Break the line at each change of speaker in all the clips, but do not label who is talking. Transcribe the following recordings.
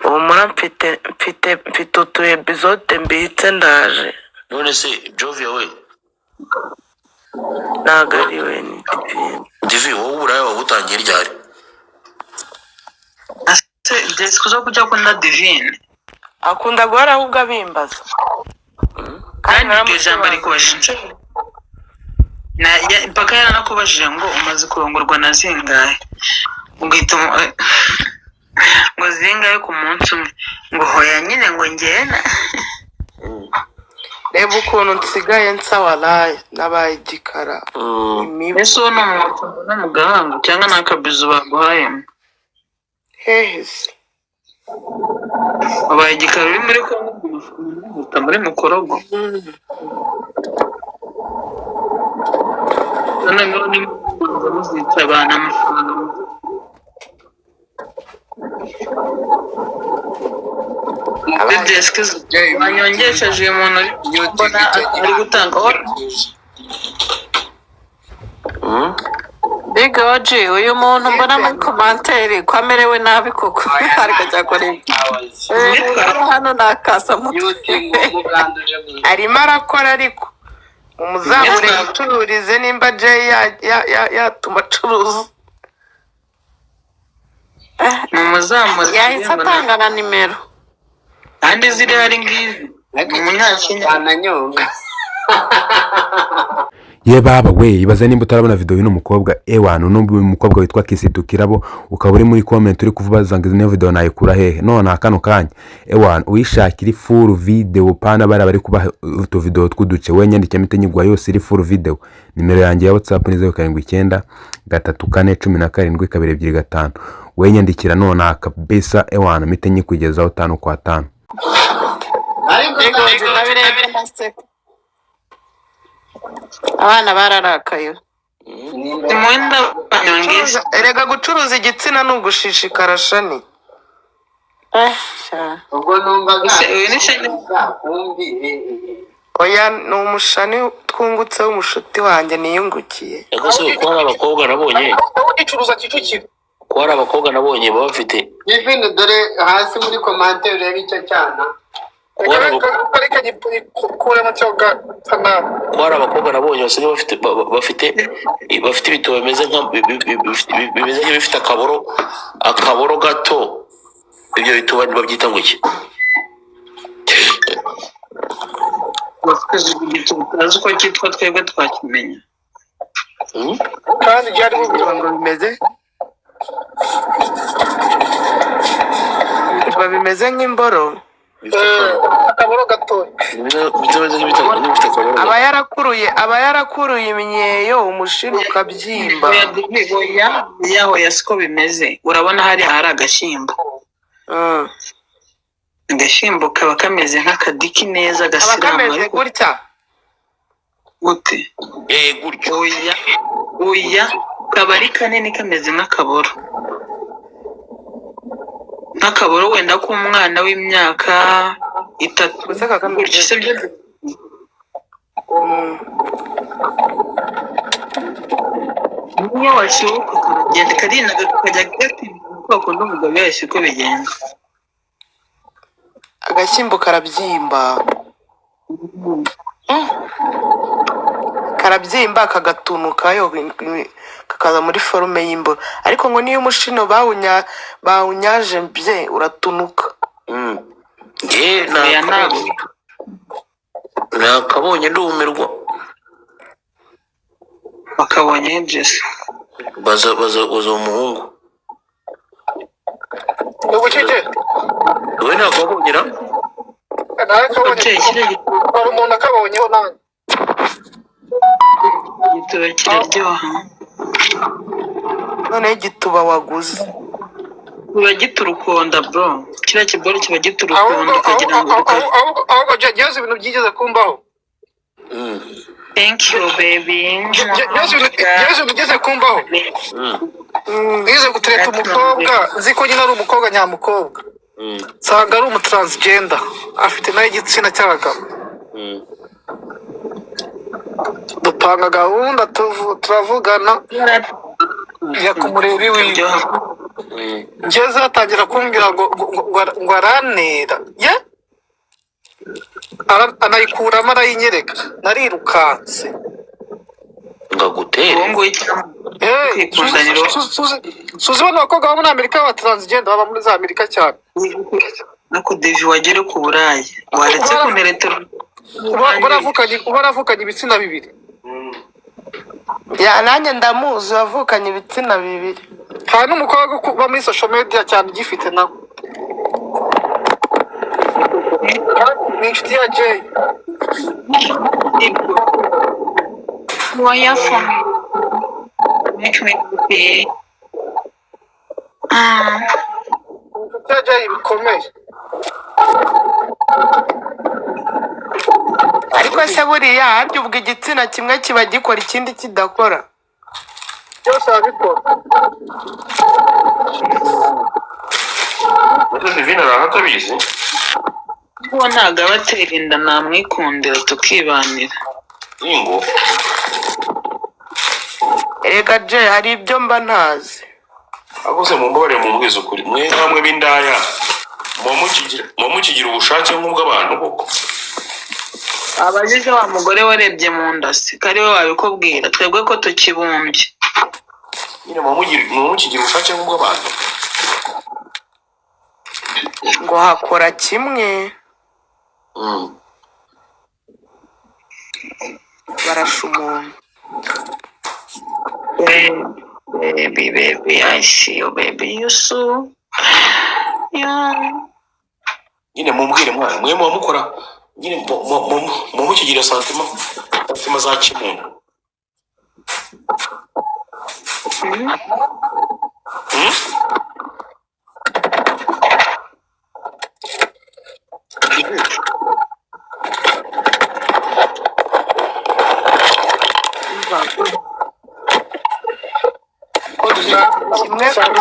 Humura mfite utu episode mbitse ndaje.
None se Jovia we
ntago ari we ni Divine.
Divi wowe uburaya wabutangiye ryari?
ase Jessica uza kujya kunda Divine
Akunda guhora ahubwo abimbaza.
kandi iryo jambo rikubajije mpaka yaranakubajije ngo umaze kurongorwa na zingahe, ugahita ngo zingahe ku munsi umwe, ngo hoya nyine ngo ngena.
Reba ukuntu nsigaye nsawaraye n'abaye igikara.
Ese uwo ni umuntu ubona mu gahanga cyangwa ni akabizu baguhayemo?
Hehe se
wabaye igikara uri muri Kongo muri Mukorogo. none ngo ni muzitsa abana amafaranga Jessica wanyongesheje uyu muntu mbona ari gutanga
Big OG uyu muntu mbona muri komanteri ko amerewe nabi koko ariko cyakora hano nakasa mutwe
arimo arakora ariko umuzamure yicururize nimba Jay yatuma acuruza.
ni umuzamuri
yahise atanga na nimero
kandi ziri hari ngizi umunyakenya
ananyonga.
Ye baba we ibaze nimba utarabona video y'uno mukobwa ewanu n'umukobwa witwa Kisidukirabo ukaba uri muri comment uri kuvubaza ngo iyo video nayikura hehe none akano kanya ewanu uyishakira full video pana bari kuba uto video twuduce we nyandike mitenyigwa yose iri full video. Nimero yanjye ya WhatsApp ni 079 341 1725 we nyandikira none akabisa ewanu mitenyikugeza 5 kwa 5.
abana bararakaye.
imwenda banyongeza
Erega gucuruza igitsina n'ugushishikara shani.
Ubwo numvaga
uyu ni shani
Oya ni umushani twungutse w'umushuti wanjye niyungukiye.
Ese ko hari abakobwa nabonye
icuruza Kicukiro.
ko hari abakobwa nabonye baba bafite
Divine dore hasi muri commentaire ureba icyo cyana.
ko hari abakobwa nabonye basigaye bafite ibito bimeze nk'ibifite akaboro gato. Ibyo bituba babyita ngo iki?
tutazi uko cyitwa twebwe twakimenya
Kandi byari bivuga ngo bimeze nk'imboro.
Akaboro gato.
aba yarakuruye imyeyo umushino ukabyimba.
oya siko bimeze. Urabona hari agashyimbo agashyimbo kaba kameze nk'akadiki neza gasirama
gutya
gute
Gutyo
oya kaba ari kanini kameze nk'akaboro wenda k'umwana w'imyaka 3 gutyo se byo niyo washyuka karagenda karina kajya gatimba ko n'umugabo yashye uko bigenda
agashyimbo karabyimba. Karabyimba kagatunukayo kakaza muri forume y'imboro ariko ngo niyo umushino bawunyaje bye uratunuka.
nakabonye ndumirwa
bakabonye Jesse
baza umuhungu
Ubucike.
we nakabonye
Hari umuntu akabonyeho nanjye.
igituba kiraryoha
None igituba waguze
kiba giturukonda bro, kiriya kiboro kiba giturukonda ukagira ngo
ahubwo Jesse ibintu byigeze kumbaho.
thank you baby.
Jesse ibintu byigeze kumbaho. Nize gutereta umukobwa nzi ko nyine ari umukobwa nyamukobwa. Nsanga ari umutransgender afite nayo igitsina cy'abagabo. dupanga gahunda turavugana ya kumureba iwiwe ngeze atangira kumbwira ngo aranera ye anayikuramo arayinyereka narirukanse
ngagutere
uwo nguwo
suzi bano bakobwa bo muri Amerika baba transgender baba muri za Amerika cyane
nako Devi wagere ku Burayi waretse kuneretera
baravukanye ibitsina bibiri
ya nanjye ndamuzi wavukanye ibitsina bibiri
hari n'umukobwa uba muri social media cyane ugifite nawe ni inshuti ya Jay
waya for me make me happy
inshuti ya Jay bikomeye
ariko se buriya harya ubwo igitsina kimwe kiba gikora ikindi kidakora
byose arabikora
Divine arahatabizi
uwo ntabwo aba atera inda namwikundira tukibanira
ingo
erega je hari ibyo mba ntazi
akoze mumbore mumbwiza ukuri mwe namwe b'indaya mukigira ubushake nk'ubw'abantu koko
abajije wa mugore warebye mu nda se kari we wabikubwira twebwe ko tukibumbye
nyine mukigira ubushake nk'ubw'abantu
ngo hakora kimwe barasha umuntu
baby I see you baby you so yeah
nyine mumbwire mwana mwe mukora nyine mukigira santima za kimuntu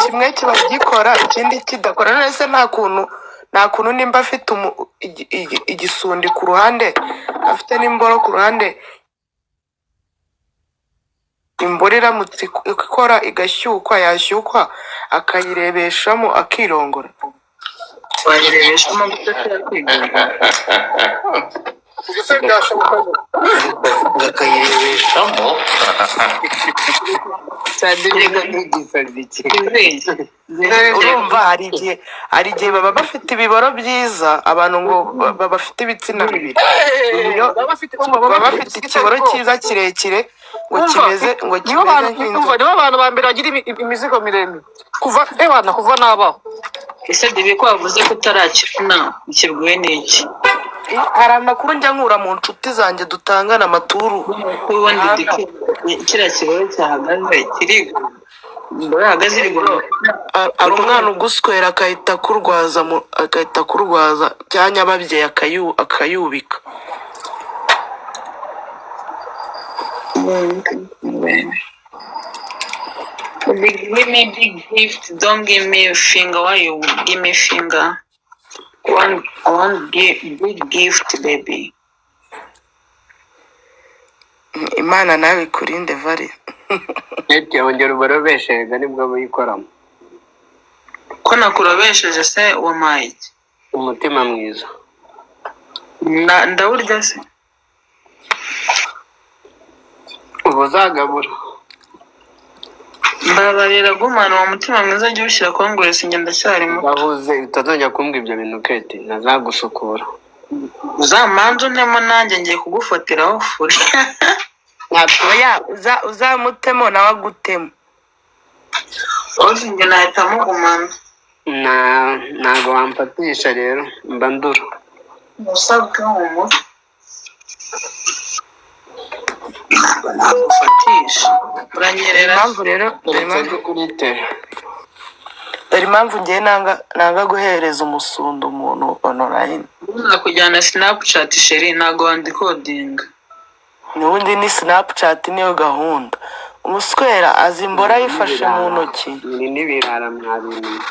kimwe kiba gikora ikindi kidakora none se nta kuntu nimba afite igisundi ku ruhande afite n'imboro ku ruhande imboro iramutse ikora igashyukwa yashyukwa akayirebeshamo akirongora
wayirebeshamo gutakwiga
akayirebeshamo
urumva hari igihe baba bafite ibiboro byiza abantu ngo baba bafite ibitsina bibiri baba bafite ikiboro cyiza kirekire ngo kimeze nk'inzu
nibo abantu ba mbere bagira imizigo miremire kuva n'abaho
ese Devi ko wavuze ko utarakibona ukibwiwe n'iki
hari amakuru njya nkura mu nshuti zanjye dutangana amaturu
ubundi kiriya kiboro cyahagaze kiri hahagaze iri
ari umwana uguswera agahita akurwaza cyangwa ababyeyi akayubika
give me big gift don't give me a finger why you give me finger I want big gift baby
imana nawe ikurinde vari
wongera ubarobesherega nibwo muyikoramo
ko nakurobesheje se wampaye iki
umutima mwiza
ndawurya se
ubu uzagabura
mbabarira gumana uwo mutima mwiza ajya ushyira konguresi njye ndacyari muto
bavuze utazongera kumbwira ibyo bintu Kate ntazagusukura
uzamanza untemo nanjye ngiye kugufatiraho furi
oya uzamutemo nawe agutemo
ozi njye nahita mugumana
ntago wampatisha rero mba ndura
musabwe humura ntabwo nagufatisha uranyerera
impamvu rero dore impamvu ngiye nanga guhereza umusundo umuntu online
nakujyana Snapchat sheri ntago wandikodinga
n'ubundi ni Snapchat niyo gahunda umuswera azimbora yifashe mu ntoki
n'ibirara mwabintu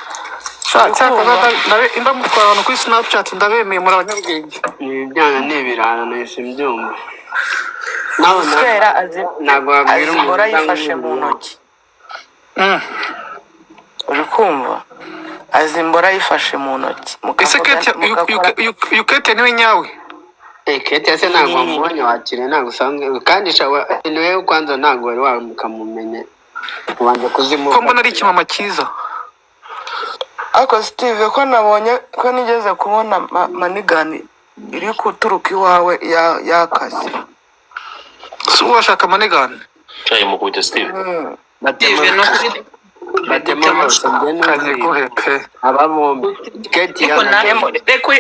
imba mutwara abantu kuri Snapchat ndabemeye muri abanyabwenge
ibi byana n'ibirara nahise mbyumva
umuswera azimbora yifashe mu ntoki uri kumva azimbora ayifashe mu ntoki
ese Kate uyu Kate niwe nyawe
Kate se ntabwo wamubonye wakire ntabwo usanzwe kandi niwe kwanza ntabwo wari wamukamumenya ubanza kuzimuka
ko mbona ari ikimama cyiza
ariko Steve ko nabonye ko nigeze kubona manigani iri kuturuka iwawe y'akazi
si uwashaka manigani
cyayi mukubita Steve
Steve no kuri
kanyegohe pe
aba bombi Kate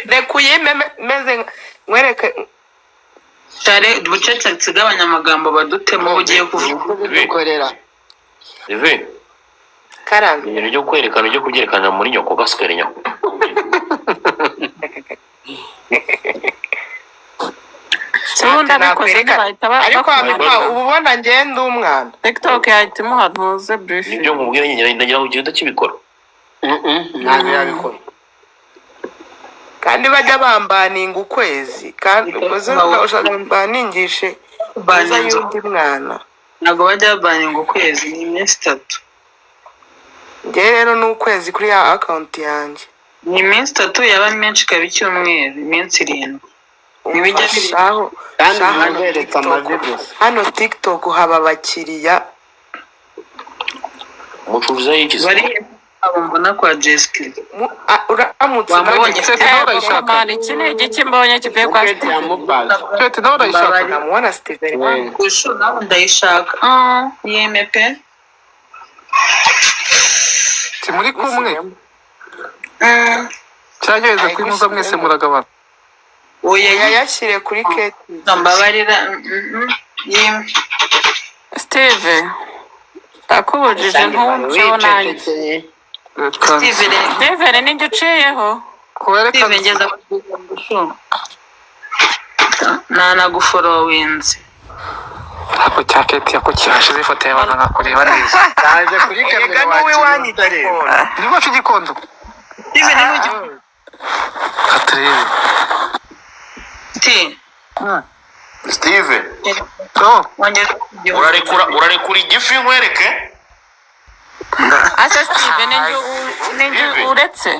reka uyimeze nkwereke
cyane bucecetse bw'abanyamagambo badutemo ugiye
kuvuga
Ive
karame
ibintu byo kwerekana byo kubyerekana muri nyoko gasikare nyoko
Sunda bikoze bahita
ariko ubu ubona ngende umwana
TikTok yahita imuha ntuze brief
nibyo nkubwira nyine ndagira ngo ugende kibikora
ntabwo yabikora
kandi bajya bambaninga ukwezi kandi ushaka baningishe baza y'undi mwana
ntabwo bajya babaninga ukwezi ni iminsi 3
njye rero ni ukwezi kuri ya account yanjye
ni iminsi 3 yaba menshi ikaba icyumweru iminsi 7 ntibijya
birushaho
kandi ntabereka amavi gusa
hano TikTok haba abakiriya
umucuruzi yigize
bari abambona kwa Jessica
uramutse
wamubonye
Mani iki ni igiki mbonye kivuye kwa
Kate yamubaza
Kate nawe urayishaka
namubona Steven
kushu nawe ndayishaka yeme pe
muri kumwe cyageze kwimuza mwese muragabana
oya
yayashyire kuri Kate
mbabarira yeme
Steve akubujije ntumveho nanjye Steve ninjye uciyeho
Steve ngeza kushu nanaguforowinze
ako cya Kate yako cyashize ifoto y'abana nkakureba neza
yaje kuri kamera wakire
ni wacu gikondo
Steve ni mugi
katrebe
Steve urarekura igifi nkwereke
ase Steve ninjye uretse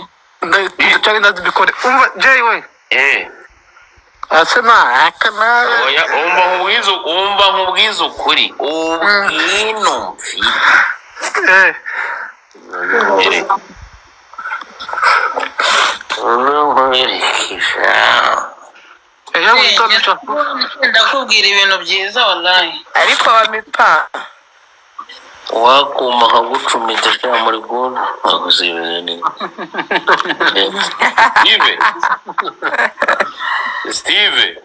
ndacari ndabikore umva Jay we asema akana
oya umva nkubwiza ukuri ubwino mfite
ndakubwira ibintu byiza wallahi
ariko bamipa
wakuma nkagucumita sha muri gona nkagusibiza ni Steve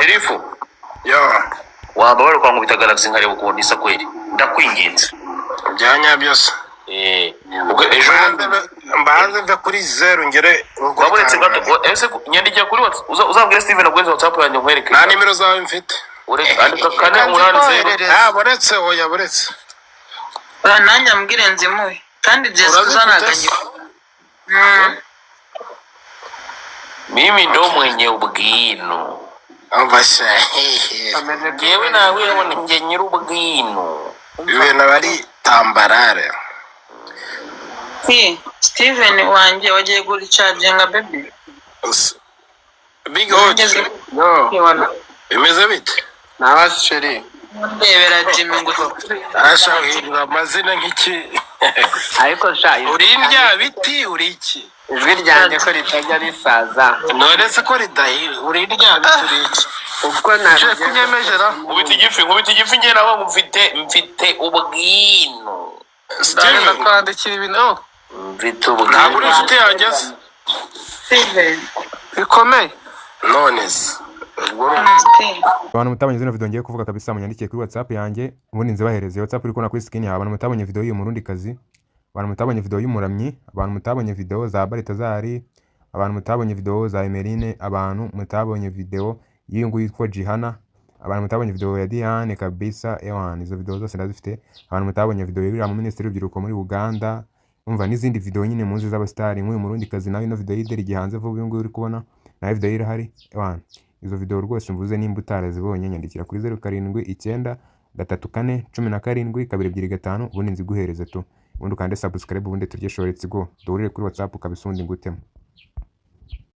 Sherifu waba bari kwangubita Galaxy nkareba ukuntu isa kweli ndakwinginze
byanya byose
ubwo ejo
mbanze mve kuri 0 ngere
wabonetse gato ese nyandikiye kuri uzabwira Steven agwenze WhatsApp yanjye nkwereke
nta nimero zawe mfite
andika kane umunani
boretse oya boretse
nanjye ambwire nzimuye kandi Jessica uzanaganye
mimi ndo mwenye ubwino
ambasha
yewe nawe ubona nge nyiri ubwino
ibintu bari tambarare
Steven wanjye wagiye guricharginga baby
big hot bimeze bite
nabasheri
ndebera Jimmy ngo
asha uhindura amazina nk'iki
ariko sha
urindya biti uri iki
ijwi ryanjye ko ritajya risaza
nonese ko ridahiri urindya biti uri iki
ubwo naje
kunyemejera
nkubita igifi nge nawe mfite ubwino
Steve nakandikira ibintu
mfite ubwino
ntabwo uri inshuti yanjye
Steven
bikomeye
none se
abantu mutabonye zino video ngiye kuvuga kabisa munyandikiye kuri WhatsApp yanjye ubundi nzibahereze WhatsApp uri kubona kuri screen yawe. Abantu mutabonye video y'uyu murundi kazi, abantu mutabonye video y'umuramyi, abantu mutabonye video za Baritazari, abantu mutabonye video za Emeline, abantu mutabonye video y'uyu nguyu yitwa Jihana, abantu mutabonye video ya Diane kabisa ewan izo video zose ndazifite. Abantu mutabonye video y'uriya mu Minisitiri w'Urubyiruko muri Uganda, umva n'izindi video nyine munzi z'abastari nk'uyu murundi kazi nawe ino video y'ideri gihanze vuba uyu nguyu uri kubona nawe video irahari ewan. Izo video rwose mvuze nimba utarazibonye nyandikira kuri 07 9 3 4 17 2 2 5 ubundi nziguhereze tu ubundi ukande subscribe ubundi turye shoretse go duhurire kuri WhatsApp ukabisundi ngutemo.